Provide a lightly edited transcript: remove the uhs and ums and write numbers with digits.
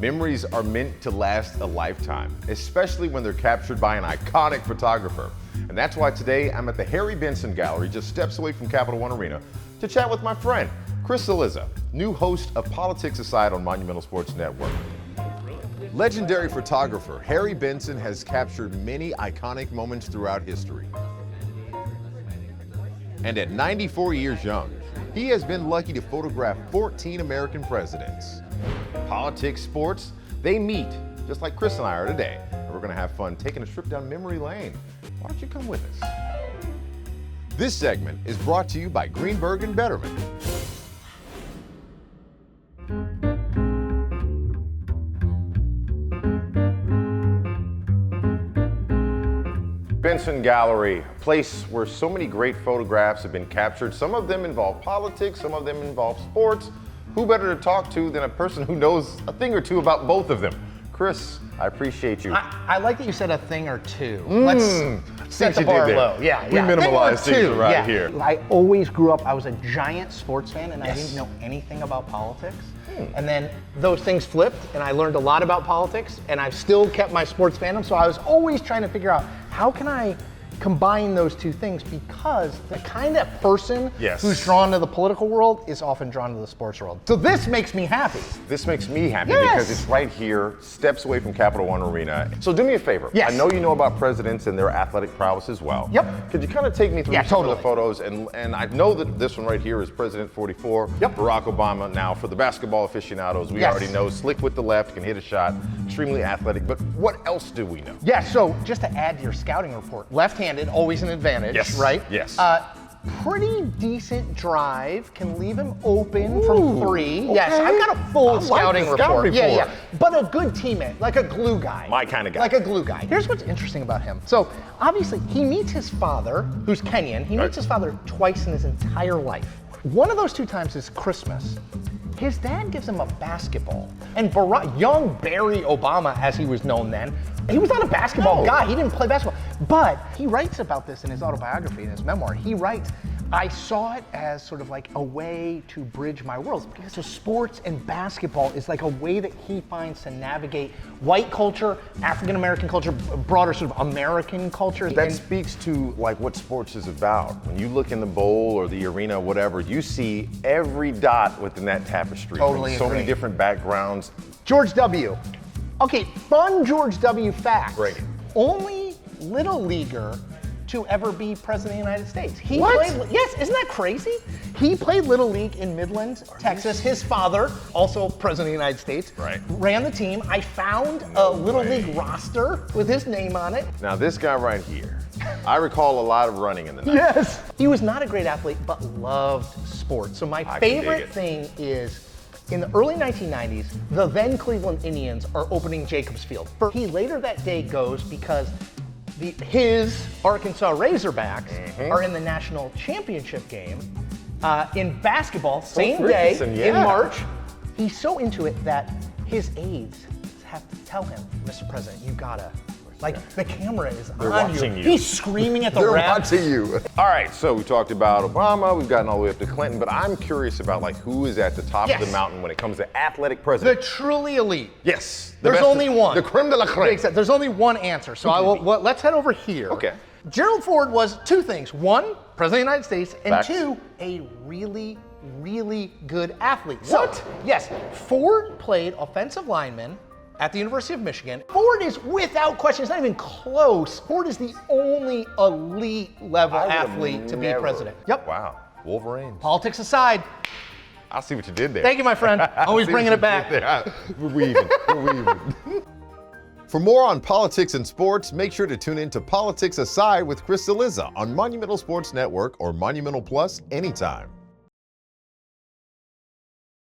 Memories are meant to last a lifetime, especially when they're captured by an iconic photographer. And that's why today I'm at the Harry Benson Gallery, just steps away from Capital One Arena, to chat with my friend, Chris Cillizza, new host of Politics Aside on Monumental Sports Network. Legendary photographer Harry Benson has captured many iconic moments throughout history. And at 94 years young, he has been lucky to photograph 14 American presidents. Politics, sports, they meet, just like Chris and I are today. And we're gonna have fun taking a trip down memory lane. Why don't you come with us? This segment is brought to you by Greenberg and Betterman. Benson Gallery, a place where so many great photographs have been captured. Some of them involve politics, some of them involve sports. Who better to talk to than a person who knows a thing or two about both of them? Chris, I appreciate you. I like that you said a thing or two. Let's set the bar low. Yeah, we minimalize things around here. I always grew up, I was a giant sports fan and I didn't know anything about politics. And then those things flipped and I learned a lot about politics and I've still kept my sports fandom. So I was always trying to figure out how can I combine those two things, because the kind of person who's drawn to the political world is often drawn to the sports world. So this makes me happy. This makes me happy because it's right here, steps away from Capital One Arena. So do me a favor. I know you know about presidents and their athletic prowess as well. Could you kind of take me through some of the photos? And I know that this one right here is President 44, Barack Obama. Now for the basketball aficionados, we already know slick with the left, can hit a shot, extremely athletic, but what else do we know? So just to add to your scouting report, left-handed, always an advantage, right? Pretty decent drive, can leave him open from three. I've got a full scouting report. But a good teammate, like a glue guy. My kind of guy. Like a glue guy. Here's what's interesting about him. So obviously he meets his father, who's Kenyan. He meets his father twice in his entire life. One of those two times is Christmas. His dad gives him a basketball. And young Barry Obama, as he was known then, he was not a basketball guy. He didn't play basketball. But he writes about this in his autobiography, in his memoir. He writes, I saw it as sort of like a way to bridge my worlds. Because so sports and basketball is like a way that he finds to navigate white culture, African-American culture, broader sort of American culture. That speaks to like what sports is about. When you look in the bowl or the arena, whatever, you see every dot within that tapestry. Totally so many different backgrounds. George W. Okay, fun George W. fact. Great. Only little leaguer to ever be president of the United States. He What? played, yes, isn't that crazy? He played Little League in Midland, Texas. His father, also president of the United States, ran the team. I found a Little League roster with his name on it. Now this guy right here, I recall a lot of running in the 90s. Yes. He was not a great athlete, but loved sports. So my favorite thing is, in the early 1990s, the then Cleveland Indians are opening Jacobs Field. He later that day goes because his Arkansas Razorbacks are in the national championship game in basketball, same day in March. He's so into it that his aides have to tell him, Mr. President, you gotta, like the camera is on you. He's screaming at the ref. They're watching you. All right, so we talked about Obama, we've gotten all the way up to Clinton, but I'm curious about like who is at the top of the mountain when it comes to athletic president. The truly elite. Yes. There's only one. The creme de la creme. There's only one answer. So let's head over here. Okay. Gerald Ford was two things. One, president of the United States, and two, a really, really good athlete. What? So, yes, Ford played offensive lineman at the University of Michigan. Ford is without question, it's not even close. Ford is the only elite level athlete to be president. Yep. Wow. Wolverines. Politics aside. I see what you did there. Thank you, my friend. Always bringing it back. We're weaving. For more on politics and sports, make sure to tune in to Politics Aside with Chris Cillizza on Monumental Sports Network or Monumental Plus anytime.